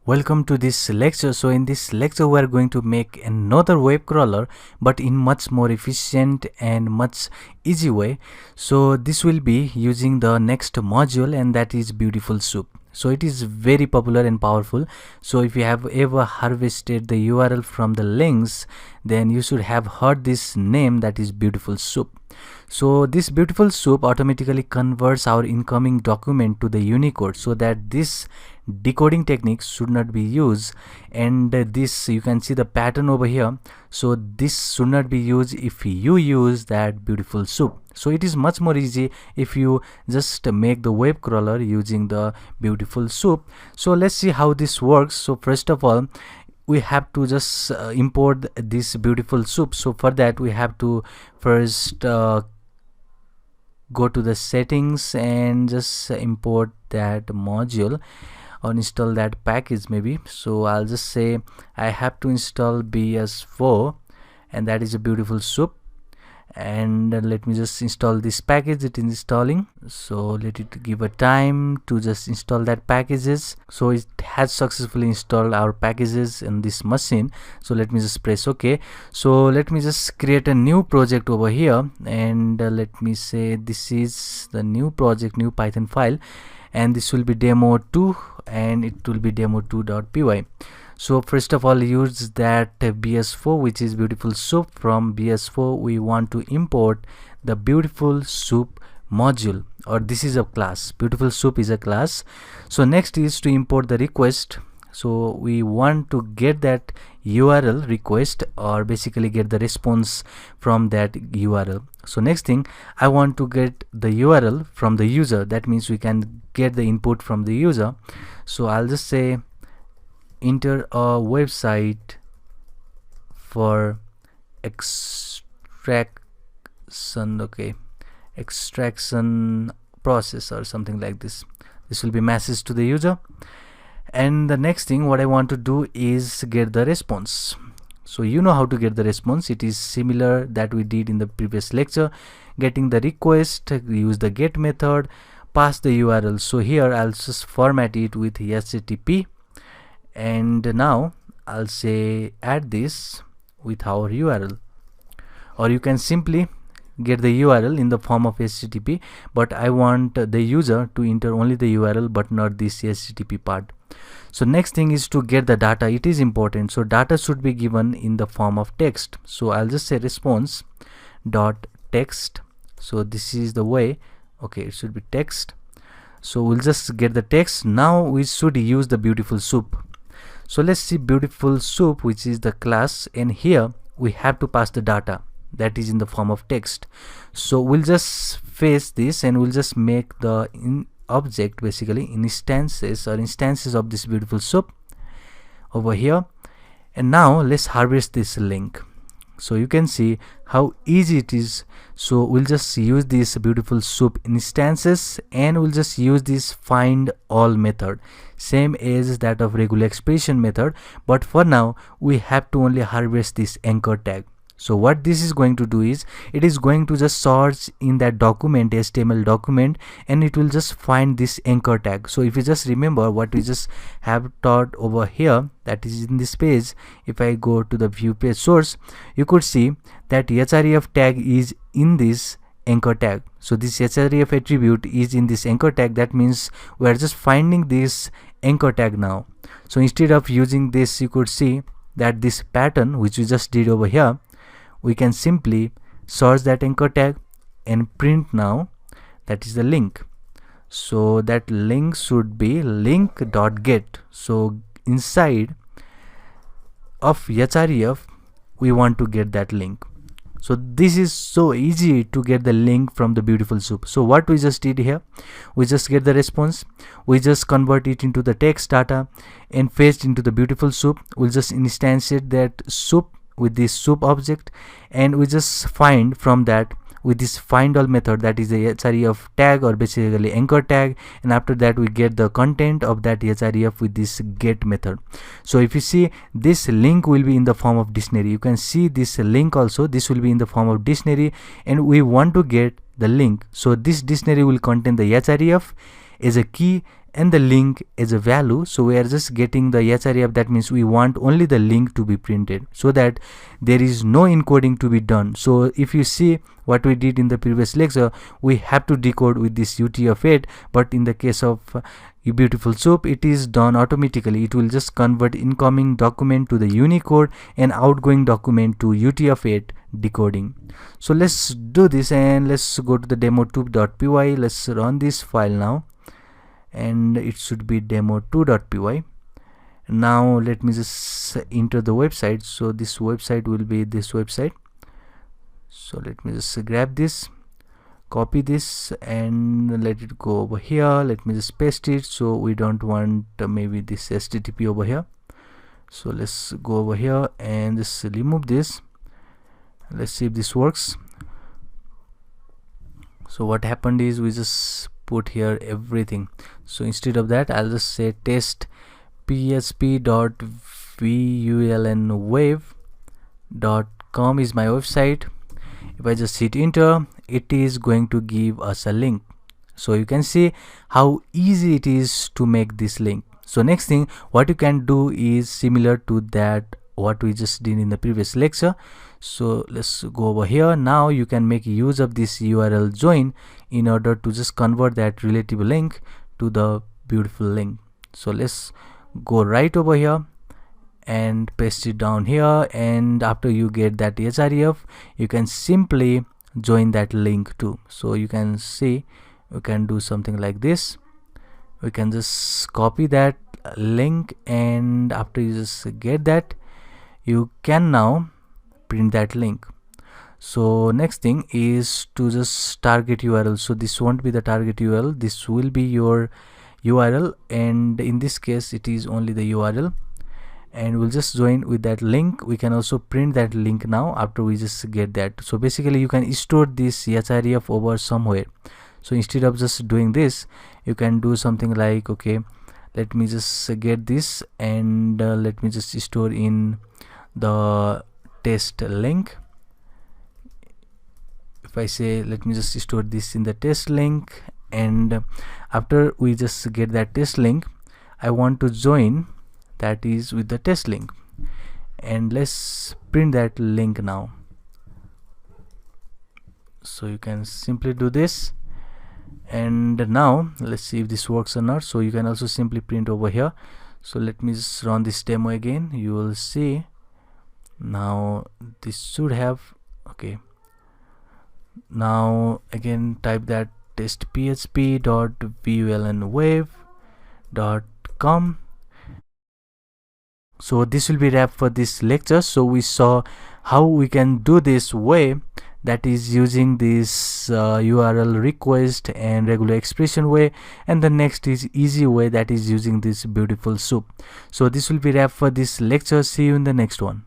Welcome to this lecture. So in this lecture we are going to make another web crawler, but in much more efficient and much easy way. So this will be using the next module, and that is BeautifulSoup. So it is very popular and powerful. So if you have ever harvested the URL from the links, then you should have heard this name, that is BeautifulSoup. So this BeautifulSoup automatically converts our incoming document to the Unicode, so that this decoding techniques should not be used. And this, you can see the pattern over here. So this should not be used if you use that BeautifulSoup. So it is much more easy if you just make the web crawler using the BeautifulSoup. So let's see how this works. So first of all, we have to just import this BeautifulSoup. So for that we have to first go to the settings and just import that module or install that package maybe. So I'll just say I have to install BS4, and that is a BeautifulSoup. And let me just install this package. It is installing, so let it give a time to just install that packages. So it has successfully installed our packages in this machine. So let me just press OK. So let me just create a new project over here, and let me say this is the new project, new Python file, and this will be demo2 and it will be demo2.py. So first of all, use that BS4, which is BeautifulSoup. From BS4 we want to import the BeautifulSoup module, or this is a class. BeautifulSoup is a class. So next is to import the request. So we want to get that URL request, or basically get the response from that URL. So next thing, I want to get the URL from the user. That means we can get the input from the user. So I'll just say enter a website for extraction, okay, extraction process or something like this. This will be message to the user. And the next thing what I want to do is get the response. So you know how to get the response. It is similar that we did in the previous lecture. Getting the request, use the get method, pass the URL. So here I'll just format it with HTTP, and now I'll say add this with our URL, or you can simply get the URL in the form of HTTP, but I want the user to enter only the URL but not this HTTP part. So next thing is to get the data. It is important. So data should be given in the form of text. So I'll just say response dot text. So this is the way, okay, it should be text. So we'll just get the text. Now we should use the BeautifulSoup. So let's see BeautifulSoup, which is the class, and here we have to pass the data that is in the form of text. So we'll just face this and we'll just make the object, basically instances of this BeautifulSoup over here. And now let's harvest this link. So you can see how easy it is. So we'll just use this BeautifulSoup instances, and we'll just use this find all method, same as that of regular expression method, but for now we have to only harvest this anchor tag. So what this is going to do is, it is going to just search in that document, HTML document, and it will just find this anchor tag. So if you just remember what we just have taught over here, that is in this page, if I go to the view page source, you could see that href tag is in this anchor tag. So this href attribute is in this anchor tag. That means we are just finding this anchor tag now. So instead of using this, you could see that this pattern which we just did over here, we can simply search that anchor tag and print now, that is the link. So that link should be link.get. So inside of href we want to get that link. So this is so easy to get the link from the BeautifulSoup. So what we just did here, we just get the response, we just convert it into the text data and paste into the BeautifulSoup. We'll just instantiate that soup with this soup object, and we just find from that with this find all method, that is the href tag, or basically anchor tag, and after that we get the content of that href with this get method. So if you see, this link will be in the form of dictionary. You can see this link also, this will be in the form of dictionary, and we want to get the link. So this dictionary will contain the href as a key and the link as a value. So we are just getting the href. That means we want only the link to be printed, so that there is no encoding to be done. So if you see what we did in the previous lecture, we have to decode with this UTF-8, but in the case of BeautifulSoup, it is done automatically. It will just convert incoming document to the Unicode and outgoing document to UTF-8 decoding. So let's do this, and let's go to the demo2.py. let's run this file now, and it should be demo2.py. now let me just enter the website. So this website will be this website. So let me just grab this, copy this, and let it go over here. Let me just paste it. So we don't want maybe this HTTP over here. So let's go over here and just remove this. Let's see if this works. So what happened is we just put here everything. So instead of that, I'll just say test php.vulnwave.com is my website. If I just hit enter, it is going to give us a link. So you can see how easy it is to make this link. So next thing what you can do is similar to that what we just did in the previous lecture. So let's go over here. Now you can make use of this URL join in order to just convert that relative link to the beautiful link. So let's go right over here and paste it down here, and after you get that href, you can simply join that link too. So you can see we can do something like this. We can just copy that link, and after you just get that, you can now print that link. So next thing is to just target URL. So this won't be the target URL, this will be your URL, and in this case it is only the URL, and we'll just join with that link. We can also print that link now after we just get that. So basically you can store this href over somewhere. So instead of just doing this, you can do something like, okay, let me just get this, and let me just store in the test link. If I say let me just store this in the test link, and after we just get that test link, I want to join that is with the test link, and let's print that link now. So you can simply do this, and now let's see if this works or not. So you can also simply print over here. So let me just run this demo again. You will see now this should have, okay, now again type that test php.vulnwave.com. So this will be wrap for this lecture. So we saw how we can do this way, that is using this URL request and regular expression way, and the next is easy way, that is using this BeautifulSoup. So this will be wrap for this lecture. See you in the next one.